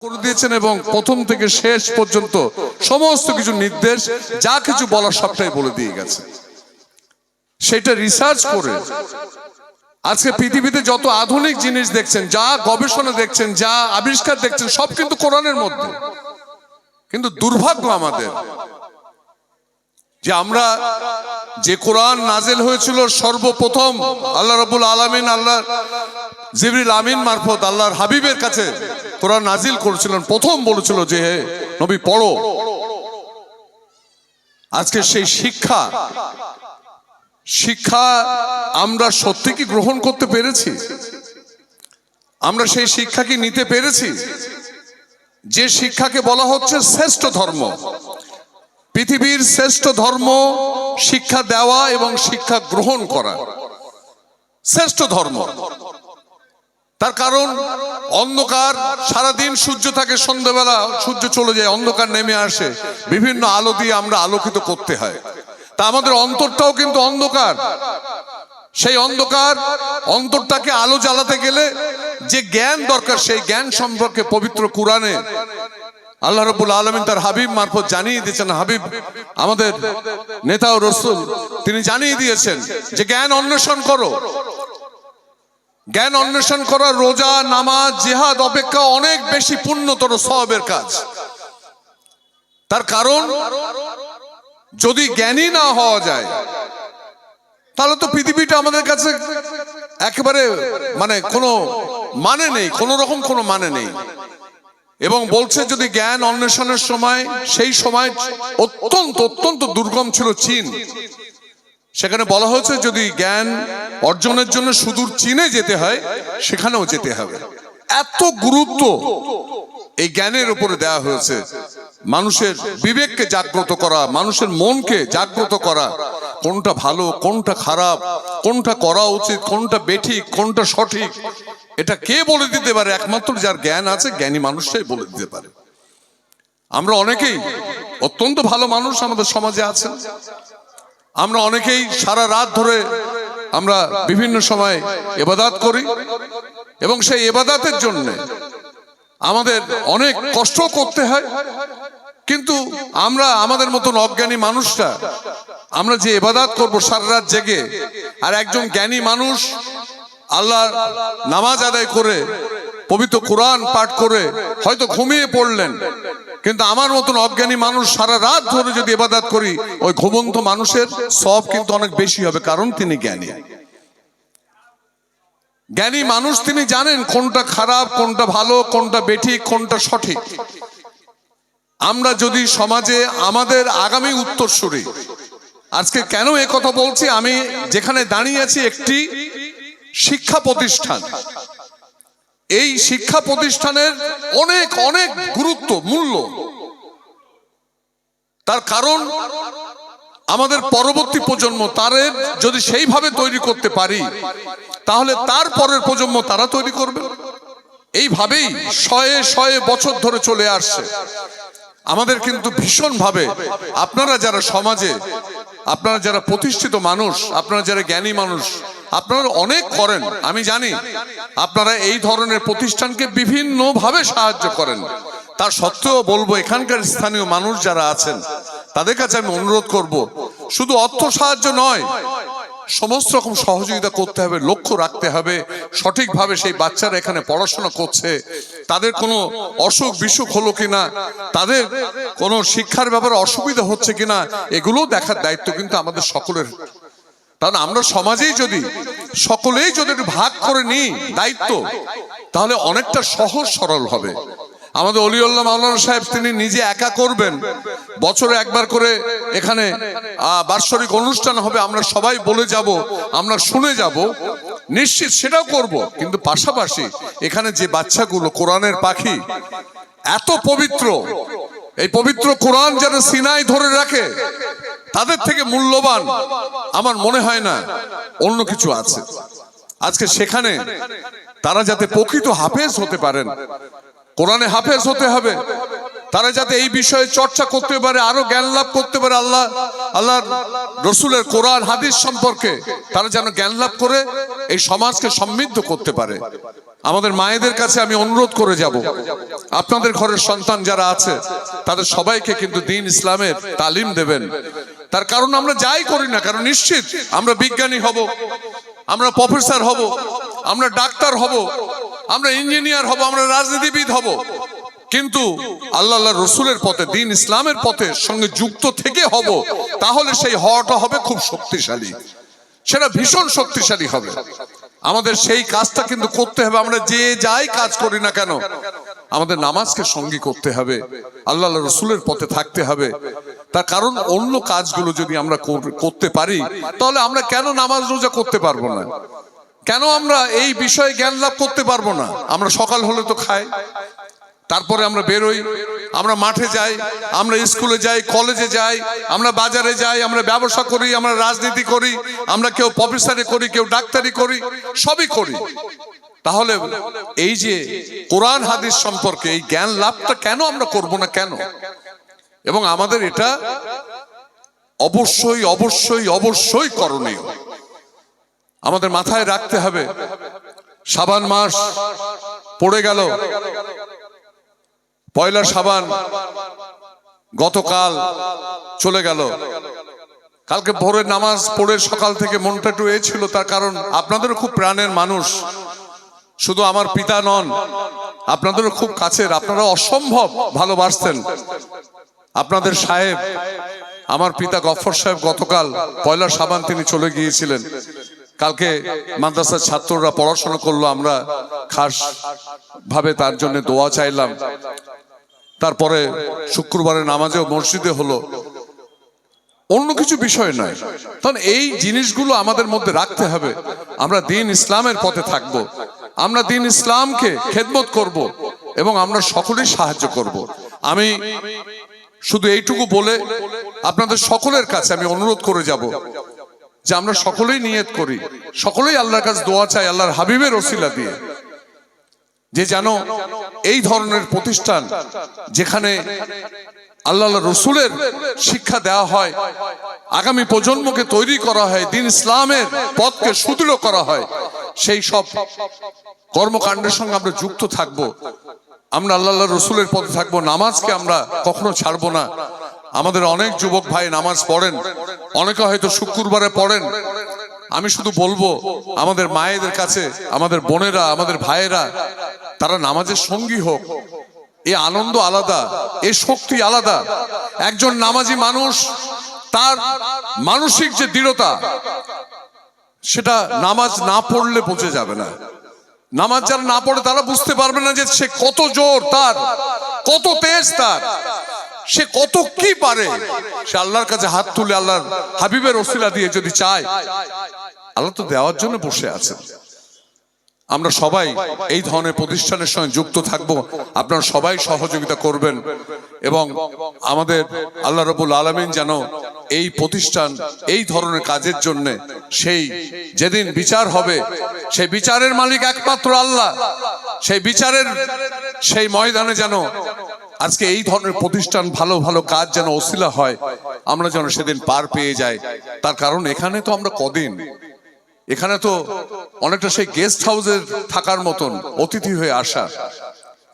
করে দিয়েছেন এবং প্রথম থেকে শেষ পর্যন্ত সমস্ত কিছু নির্দেশ যা কিছু বলার সবটাই বলে দিয়ে গেছে। সেটা রিসার্চ করে আজকে পৃথিবীতে যত আধুনিক জিনিস দেখছেন, যা গবেষণা দেখছেন, যা আবিষ্কার দেখছেন, সব কিন্তু কোরআনের মধ্যে। কিন্তু দুর্ভাগ্য আমাদের যে আমরা যে কোরআন নাজিল হয়েছিল সর্বপ্রথম আল্লাহ রাব্বুল আলামিন আল্লাহ জিবরিল আমিন মারফত আল্লাহর হাবিবের কাছে কোরআন নাজিল করেছিলেন, প্রথম বলেছিল যে হে নবী পড়ো। আজকে সেই শিক্ষা আমরা সত্যি কি গ্রহণ করতে পেরেছি? আমরা সেই শিক্ষা কি নিতে পেরেছি? যে শিক্ষাকে বলা হচ্ছে শ্রেষ্ঠ ধর্ম, পৃথিবীর শ্রেষ্ঠ ধর্ম শিক্ষা দেওয়া এবং শিক্ষা গ্রহণ করা, শ্রেষ্ঠ ধর্ম। তার কারণ অন্ধকার, সারাদিন সূর্য থাকে, সন্ধ্যাবেলা সূর্য চলে যায়, অন্ধকার নেমে আসে, বিভিন্ন আলো দিয়ে আমরা আলোকিত করতে হয়। তা আমাদের অন্তরটাও কিন্তু অন্ধকার। সেই অন্তরটাকে আলো জ্বালাতে গেলে যে জ্ঞান দরকার, সেই জ্ঞান সম্পর্কে পবিত্র কোরআনে আল্লাহ রাব্বুল আলামিন তার হাবিব মারফত জানিয়ে দিয়েছেন। হাবিব আমাদের নেতা ও রাসূল, তিনি জানিয়ে দিয়েছেন যে জ্ঞান অন্বেষণ করো। জ্ঞান অন্বেষণ করা রোজা, নামাজ, জিহাদ অপেক্ষা অনেক বেশি পুণ্যতর সওয়াবের কাজ। তার কারণ যদি জ্ঞানী না হওয়া যায় তাহলে তো পৃথিবীটা আমাদের কাছে একেবারে কোনো মানে নেই, কোনো রকম কোনো মানে নেই। এবং বলছে যদি জ্ঞান অন্বেষণের সময়, সেই সময় অত্যন্ত দুর্গম ছিল চীন। সেখানে বলা হয়েছে যদি জ্ঞান অর্জনের জন্য সুদূর চীনে যেতে হয়, সেখানেও যেতে হবে। এত গুরুত্ব এই জ্ঞানের উপরে দেওয়া হয়েছে। মানুষের বিবেককে জাগ্রত করা, মানুষের মনকে জাগ্রত করা, কোনটা ভালো, কোনটা খারাপ, কোনটা করা উচিত, কোনটা বেঠিক, কোনটা সঠিক, এটা কে বলে দিতে পারে? একমাত্র যার জ্ঞান আছে, জ্ঞানী মানুষটাই বলে দিতে পারে। আমরা অনেকেই অত্যন্ত ভালো মানুষ আমাদের সমাজে আছেন। আমরা অনেকেই সারা রাত ধরে আমরা বিভিন্ন সময় ইবাদত করি এবং সেই ইবাদতের জন্য আমাদের অনেক কষ্ট করতে হয়। কিন্তু আমরা আমাদের মতন অজ্ঞানী মানুষরা আমরা যে ইবাদত করব সারা রাত জেগে, আর একজন জ্ঞানী মানুষ আল্লাহর নামাজ আদায় করে পবিত্র কোরআন পাঠ করে হয়তো ঘুমিয়ে পড়লেন, কিন্তু আমার মতন অজ্ঞানী মানুষ সারা রাত ধরে যদি ইবাদত করি, ওই ঘুমন্ত মানুষের সওয়াব কিন্তু অনেক বেশি হবে, কারণ তিনি জ্ঞানী। জ্ঞানী মানুষ তিনি জানেন কোনটা খারাপ, কোনটা ভালো, কোনটা বেঠিক, কোনটা সঠিক। আমরা যদি সমাজে আমাদের আগামী উত্তরসূরি, আজকে কেন এ কথা বলছি, আমি যেখানে দাঁড়িয়ে আছি একটি শিক্ষা প্রতিষ্ঠান। এই শিক্ষা প্রতিষ্ঠানের অনেক অনেক গুরুত্ব, মূল্য। তার কারণ আমাদের পরবর্তী প্রজন্ম তাদের যদি সেইভাবে তৈরি করতে পারি, তাহলে তার পরের প্রজন্ম তারা তৈরি করবে। এইভাবেই শয়ে বছর ধরে চলে আসছে। আমাদের কিন্তু ভীষণভাবে, আপনারা যারা সমাজে, আপনারা যারা প্রতিষ্ঠিত মানুষ, আপনারা যারা জ্ঞানী মানুষ, আপনারা অনেক করেন, আমি জানি। আপনারা এই ধরনের প্রতিষ্ঠানকে বিভিন্নভাবে সাহায্য করেন। তার সত্ত্বেও বলবো, এখানকার স্থানীয় মানুষ যারা আছেন তাদের কাছে আমি অনুরোধ করব, শুধু অর্থ সাহায্য নয়, সমস্ত রকম সহযোগিতা করতে হবে, লক্ষ্য রাখতে হবে সঠিকভাবে সেই বাচ্চারা এখানে পড়াশোনা করছে, তাদের কোনো অসুখ বিসুখ হলো কিনা, তাদের কোনো শিক্ষার ব্যাপারে অসুবিধা হচ্ছে কিনা, এগুলো দেখার দায়িত্ব কিন্তু আমাদের সকলের। কারণ আমরা সমাজেই যদি সকলেই যদি ভাগ করে নিই দায়িত্ব, তাহলে অনেকটা সহজ সরল হবে। আমাদের অলিউল্লাহ মাওলানা সাহেব তিনি নিজে একা করবেন, বছরে একবার করে এখানে বার্ষিক অনুষ্ঠান হবে, আমরা সবাই বলে যাব, আমরা শুনে যাব, নিশ্চিত সেটাও করব। কিন্তু পাশাপাশি এখানে যে বাচ্চাগুলো কোরআনের পাখি, এত পবিত্র, এই পবিত্র কোরআন যারা সিনায় ধরে রাখে, তাদের থেকে মূল্যবান আমার মনে হয় না অন্য কিছু আছে। আজকে সেখানে তারা যাতে প্রকৃত হাফেজ হতে পারেন, কোরআনে হাফেজ হতে হবে, তারা যাতে এই বিষয়ে চর্চা করতে পারে, আরো জ্ঞান লাভ করতে পারে, আল্লাহর রসুলের কোরআন হাদিস সম্পর্কে তারা যেন জ্ঞান লাভ করে এই সমাজকে সমৃদ্ধ করতে পারে। আমাদের মায়েদের কাছে আমি অনুরোধ করে যাব, আপনাদের ঘরের সন্তান যারা আছে তাদের সবাইকে কিন্তু দ্বীন ইসলামের তালিম দেবেন। তার কারণ আমরা যাই করি না কারণ নিশ্চিত আমরা বিজ্ঞানী হব, আমরা প্রফেসর হব, আমরা ডাক্তার হব, আমরা ইঞ্জিনিয়ার হব, আমরা রাজনীতিবিদ হব, কিন্তু আল্লাহ রসুলের পথে দ্বীন ইসলামের পথে সঙ্গে যুক্ত থেকে হব, তাহলে সেই হওয়াটা হবে খুব শক্তিশালী, সেটা ভীষণ শক্তিশালী হবে। আমাদের সেই কাজটা কিন্তু করতে হবে। আমরা যে যাই কাজ করি না কেন আমাদের নামাজকে সঙ্গী করতে হবে, আল্লাহ রসুলের পথে থাকতে হবে। তার কারণ অন্য কাজগুলো যদি আমরা করতে পারি তাহলে আমরা কেন নামাজ রোজা করতে পারবো না? কেন আমরা এই বিষয়ে জ্ঞান লাভ করতে পারবো না? আমরা সকাল হলে তো খাই, তারপরে আমরা বেরোই, আমরা মাঠে যাই, আমরা স্কুলে যাই, কলেজে যাই, আমরা বাজারে যাই, আমরা ব্যবসা করি, আমরা রাজনীতি করি, আমরা কেউ প্রফেসরি করি, কেউ ডাক্তারি করি, সবই করি। তাহলে এই যে কোরআন হাদিস সম্পর্কে এই জ্ঞান লাভটা কেন আমরা করব না কেন? এবং আমাদের এটা অবশ্যই অবশ্যই অবশ্যই করণীয়। আমাদের মাথায় রাখতে হবে শাবান মাস পড়ে গেল, পয়লা শাবান গতকাল চলে গেল। কালকে ভোরের নামাজ পড়ে সকাল থেকে মনটা একটু ছিল, তার কারণ আপনাদেরও খুব প্রাণের মানুষ, শুধু আমার পিতা নন, আপনাদেরও খুব কাছের, আপনারা অসম্ভব ভালোবাসতেন। আপনাদের সাহেব, আমার পিতা গফর সাহেব, গতকাল পয়লা শাবান তিনি চলে গিয়েছিলেন। কালকে মাদ্রাসার ছাত্ররা পড়াশোনা করলো, আমরা খাস ভাবে তার জন্য দোয়া চাইলাম। তারপরে শুক্রবারের নামাজেও মসজিদে হলো, অন্য কিছু বিষয় নয়। তখন এই জিনিসগুলো আমাদের মধ্যে রাখতে হবে। আমরা দ্বীন ইসলামের পথে থাকব, আমরা দ্বীন ইসলামকে খেদমত করব এবং আমরা সকলেই সাহায্য করব। আমি শুধু এইটুকু বলে আপনাদের সকলের কাছে আমি অনুরোধ করে যাব যে আমরা সকলেই নিয়ত করি, সকলেই আল্লাহর কাছে দোয়া চাই আল্লাহর হাবিবের ওসিলা দিয়ে, যে যেন এই ধরনের প্রতিষ্ঠান যেখানে আল্লাহ রসুলের শিক্ষা দেওয়া হয়, আগামী প্রজন্মকে তৈরি করা হয়, দ্বীন ইসলামের পথকে সুদৃঢ় করা হয়, সেই সব কর্মকাণ্ডের সঙ্গে আমরা যুক্ত থাকব। আমরা আল্লাহ রসুলের পথে থাকবো, নামাজকে আমরা কখনো ছাড়বো না। আমাদের অনেক যুবক ভাই নামাজ পড়েন, অনেকে হয়তো শুক্রবারে পড়েন। আমি শুধু বলবো আমাদের মায়েদের কাছে, আমাদের বোনেরা, আমাদের ভাইয়েরা, তারা নামাজের সঙ্গী হোক। এই আনন্দ আলাদা, এই শক্তি আলাদা। একজন নামাজি মানুষ তার মানসিক যে দৃঢ়তা, সেটা নামাজ না পড়লে বোঝা যাবে না। নামাজ যারা না পড়ে তারা বুঝতে পারবে না যে সে কত জোর তার, কত তেজ তার, সে কত কি পারে। সে আল্লাহর কাছে হাত তুলে আল্লাহর হাবিবের ওসিলা দিয়ে যদি চায়, আল্লাহ তো দেওয়ার জন্য বসে আছেন। আমরা সবাই এই ধরনের প্রতিষ্ঠানের সঙ্গে যুক্ত থাকব, আপনারা সবাই সহযোগিতা করবেন এবং আমাদের আল্লাহ রাব্বুল আলামিন যেন এই প্রতিষ্ঠান এই ধরনের কাজের জন্য সেই যেদিন বিচার হবে, সেই বিচারের মালিক একমাত্র আল্লাহ, সেই বিচারের সেই ময়দানে যেন আজকে এই ধরনের প্রতিষ্ঠান ভালো ভালো কাজ যেন ওসিলা হয়, আমরা যেন সেদিন পার পেয়ে যাই। তার কারণ এখানে তো আমরা কদিন, এখানে তো অনেকটা সেই গেস্ট হাউসের থাকার মতন অতিথি হয়ে আসা,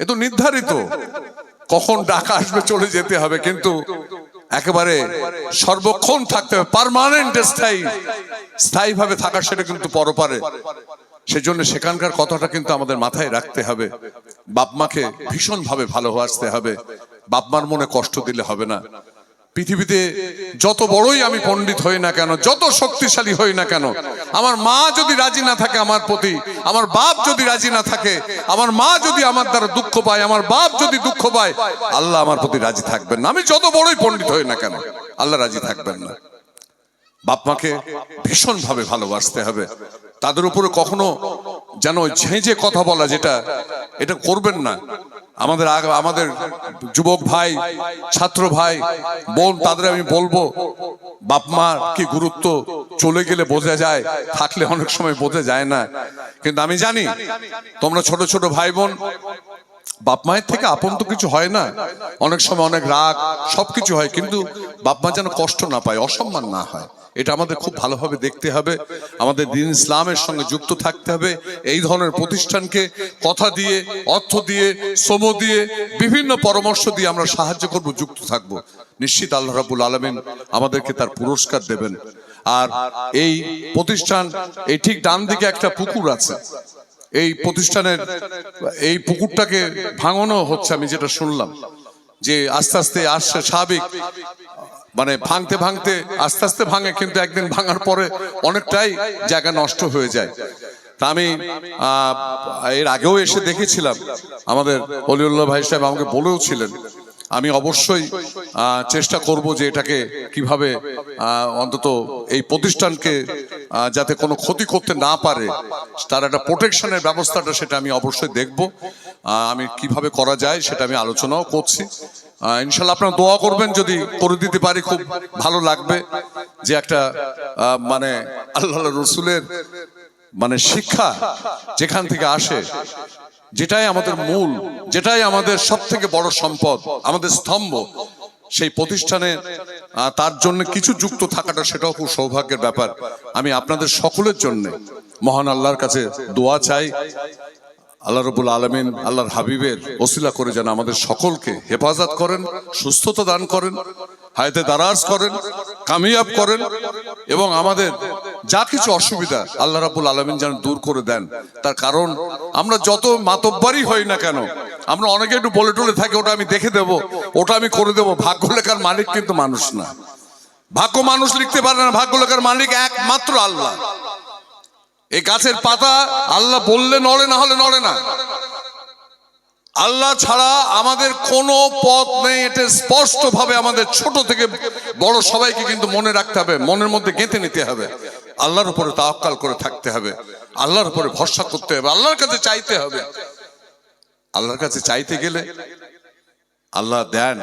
এ তো নির্ধারিত কখন ডাকা আসবে চলে যেতে হবে, কিন্তু একেবারে সর্বক্ষণ থাকতে হবে, পার্মানেন্ট স্থায়ীভাবে থাকা, সেটা কিন্তু পরপারে। সেজন্য সেখানকার কথাটা কিন্তু আমাদের মাথায় রাখতে হবে। বাপ মাকে ভীষণ ভাবে ভালোবাসতে হবে, বাপ মার মনে কষ্ট দিলে হবে না। পৃথিবীতে যত বড়ই আমি পণ্ডিত হই না কেন, যত শক্তিশালী হই না কেন, আমার মা যদি রাজি না থাকে আমার প্রতি, আমার বাপ যদি রাজি না থাকে, আমার মা যদি আমার দ্বারা দুঃখ পায়, আমার বাপ যদি দুঃখ পায়, আল্লাহ আমার প্রতি রাজি থাকবেন না। আমি যত বড়ই পণ্ডিত হই না কেন, আল্লাহ রাজি থাকবেন না। বাপ মাকে ভীষণ ভাবে ভালোবাসতে হবে, তাদের উপরে কখনো যেন ঝেঁঝে কথা বলা, যেটা এটা করবেন না। আমাদের যুবক ভাই, ছাত্র ভাই, বোন, তাদের আমি বলবো বাপ মার কি গুরুত্ব চলে গেলে বোঝা যায়, থাকলে অনেক সময় বোঝা যায় না। কিন্তু আমি জানি তোমরা ছোট ছোট ভাই বোন বাপ মায়ের থেকে আপন তো কিছু হয় না, অনেক সময় অনেক রাগ সবকিছু হয়, কিন্তু বাপ মা যেন কষ্ট না পায়, অসম্মান না হয়, এটা আমাদের খুব ভালোভাবে দেখতে হবে। আমাদের দ্বীন ইসলামের সঙ্গে যুক্ত থাকতে হবে। এই ধরনের প্রতিষ্ঠানকে কথা দিয়ে, অর্থ দিয়ে, শ্রম দিয়ে, বিভিন্ন পরামর্শ দিয়ে আমরা সাহায্য করব, যুক্ত থাকব। নিশ্চিত আল্লাহ রাব্বুল আলামিন আমাদেরকে তার পুরস্কার দেবেন। আর এই প্রতিষ্ঠান, এই ঠিক ডান দিকে একটা পুকুর আছে, এই প্রতিষ্ঠানের এই পুকুরটাকে ভাঙানো হচ্ছে, আমি যেটা শুনলাম যে আস্তে আস্তে আসছে, স্বাভাবিক মানে ভাঙতে ভাঙতে আস্তে আস্তে ভাঙে, কিন্তু একদিন ভাঙার পরে অনেকটাই জায়গা নষ্ট হয়ে যায়। তা আমি এর আগেও এসে দেখেছিলাম, আমাদের অলিউল্লাহ ভাই সাহেব আমাকে বলেও ছিলেন, আমি অবশ্যই চেষ্টা করব যে এটাকে কিভাবে অন্তত এই প্রতিষ্ঠানকে যাতে কোনো ক্ষতি করতে না পারে, তার একটা প্রোটেকশনের ব্যবস্থাটা সেটা আমি অবশ্যই দেখব। আমি কিভাবে করা যায় সেটা আমি আলোচনাও করছি। ইনশাল্লাহ আপনারা দোয়া করবেন, যদি করে দিতে পারি খুব ভালো লাগবে। যে একটা মানে আল্লাহ রসুলের মানে শিক্ষা যেখান থেকে আসে, যেটাই আমাদের মূল, যেটাই আমাদের সব থেকে বড় সম্পদ, আমাদের স্তম্ভ, সেই প্রতিষ্ঠানে তার জন্য কিছু যুক্ত থাকাটা সেটাও খুব সৌভাগ্যের ব্যাপার। আমি আপনাদের সকলের জন্য মহান আল্লাহর কাছে দোয়া চাই, আল্লাহ রাব্বুল আলামিন আল্লাহর হাবিবের ওসিলা করে যেন আমাদের সকলকে হেফাজত করেন, সুস্থতা দান করেন, হায়াতে দারাজ করেন, কামিয়াব করেন, এবং আমাদের যা কিছু অসুবিধা আল্লাহ রাব্বুল আলামিন যেন দূর করে দেন। তার কারণ আমরা যত মাতব্বরই হই না কেন, আমরা অনেকে একটু বলে টলে থাকি, ওটা আমি দেখে দেব, ওটা আমি করে দেব। ভাগ্য লেখার মালিক কিন্তু মানুষ না, ভাগ্য মানুষ লিখতে পারে না, ভাগ্য লেখার মালিক একমাত্র আল্লাহ। এই গাছের পাতা আল্লাহ বললে নড়ে, না হলে নড়ে না। আল্লাহ ছাড়া আমাদের কোনো পথ নেই, এটা স্পষ্ট ভাবে আমাদের ছোট থেকে বড় সবাইকে কিন্তু মনে রাখতে হবে, মনের মধ্যে গেঁথে নিতে হবে। আল্লাহর উপরে তাওয়াক্কাল করে থাকতে হবে, আল্লাহর উপরে ভরসা করতে হবে, আল্লাহর কাছে চাইতে হবে। আল্লাহর কাছে চাইতে গেলে আল্লাহ দেন,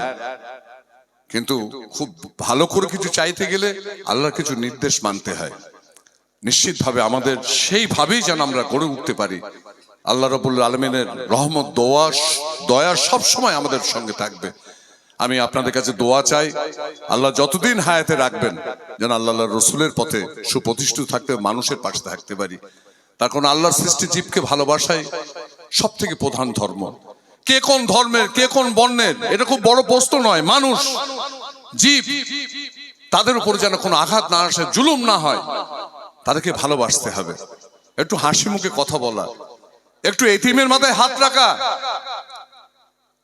কিন্তু খুব ভালো করে কিছু চাইতে গেলে আল্লাহর কিছু নির্দেশ মানতে হয়। নিশ্চিতভাবে আমাদের সেইভাবেই যেন আমরা গড়ে উঠতে পারি। আল্লাহ রাব্বুল আলামিনের রহমত, দয়া সব সময় আমাদের সঙ্গে থাকবে। আমি আপনাদের কাছে দোয়া চাই, আল্লাহ যতদিন হায়াতে রাখবেন যেন আল্লাহর রসুলের পথে সুপ্রতিষ্ঠিত থাকতে, মানুষের পাশে থাকতে পারি। তার কারণ আল্লাহর সৃষ্টি জীবকে ভালোবাসাই সব থেকে প্রধান ধর্ম। কে কোন ধর্মের, কে কোন বর্ণের, এটা খুব বড় প্রশ্ন নয়। মানুষ, জীব, তাদের উপর যেন কোনো আঘাত না আসে, জুলুম না হয়, তাদেরকে ভালোবাসতে হবে। একটু হাসি মুখে কথা বলা, একটু এতিমের মাথায় হাত রাখা।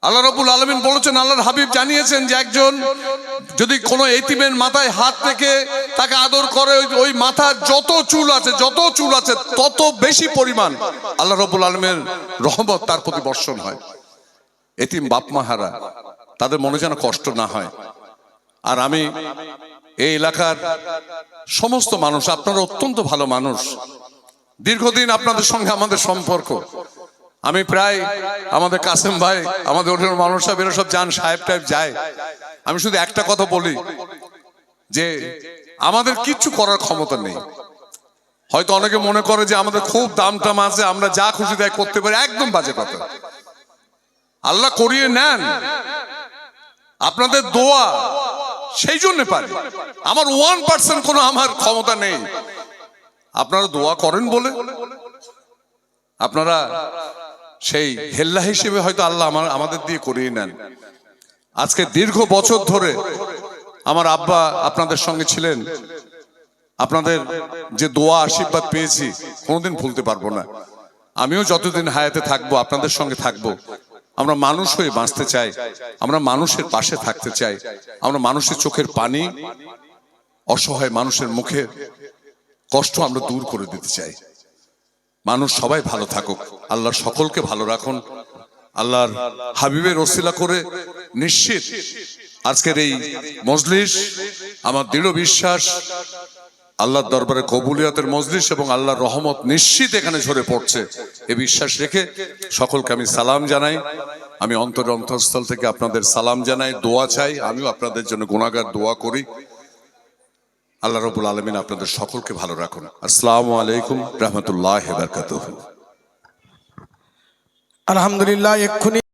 আল্লাহ রাব্বুল আলামিন বলেছেন, আল্লাহর হাবিব জানিয়েছেন যে একজন যদি কোনো এতিমের মাথায় হাত রেখে তাকে আদর করে, ওই মাথার যত চুল আছে তত বেশি পরিমাণ আল্লাহ রাব্বুল আলামিনের রহমত তার প্রতি বর্ষণ হয়। এতিম বাপ মা হারা, তাদের মনে যেন কষ্ট না হয়। আর আমি এই এলাকার সমস্ত মানুষ, আপনারা অত্যন্ত ভালো মানুষ, দীর্ঘদিন আপনাদের সঙ্গে আমাদের সম্পর্ক। আমি প্রায় আমাদের কাসেম ভাই, আমাদের ওঠের মানুষ সাহেব, এরা সব যান, সাহেব টাইপ যায়। আমি শুধু একটা কথা বলি যে আমাদের কিচ্ছু করার ক্ষমতা নেই। হয়তো অনেকে মনে করে যে আমাদের খুব দাম টাম আছে, আমরা যা খুশি তাই করতে পারি। একদম বাজে কথা। আল্লাহ করিয়ে নেন, আপনাদের দোয়া সেই জন্য পারি। আমার 1% কোনো আমার ক্ষমতা নেই, আপনারা দোয়া করেন বলে আপনারা সেই হেল্লা হিসেবে হয়তো আল্লাহ আমাদের দিয়ে করিয়ে নেন। আজকে দীর্ঘ বছর ধরে আমার আব্বা আপনাদের সঙ্গে ছিলেন, আপনাদের যে দোয়া আশীর্বাদ পেয়েছি কোনোদিন ভুলতে পারবো না। আমিও যতদিন হায়াতে থাকবো আপনাদের সঙ্গে থাকবো। আমরা মানুষ হয়ে বাঁচতে চাই, আমরা মানুষের পাশে থাকতে চাই, আমরা মানুষের চোখের পানি, অসহায় মানুষের মুখে কষ্ট আমরা দূর করে দিতে চাই। মানুষ সবাই ভালো থাকুক, আল্লাহ সকলকে ভালো রাখুন। আল্লাহর হাবিবের ওসিলা করে নিশ্চিত আজকের এই মজলিস, আমার দৃঢ় বিশ্বাস আল্লাহর দরবারে কবুলিয়তের মজলিস এবং আল্লাহর রহমত নিশ্চিত এখানে ঝরে পড়ছে, এ বিশ্বাস রেখে সকলকে আমি সালাম জানাই। আমি অন্তরস্থল থেকে আপনাদের সালাম জানাই, দোয়া চাই। আমিও আপনাদের জন্য গুনাহগার, দোয়া করি। আল্লাহ রাব্বুল আলামিন আপনাদের সকলকে ভালো রাখুন। আসসালামু আলাইকুম রাহমাতুল্লাহি ওয়া বারাকাতুহু। আলহামদুলিল্লাহ। এক্ষুনি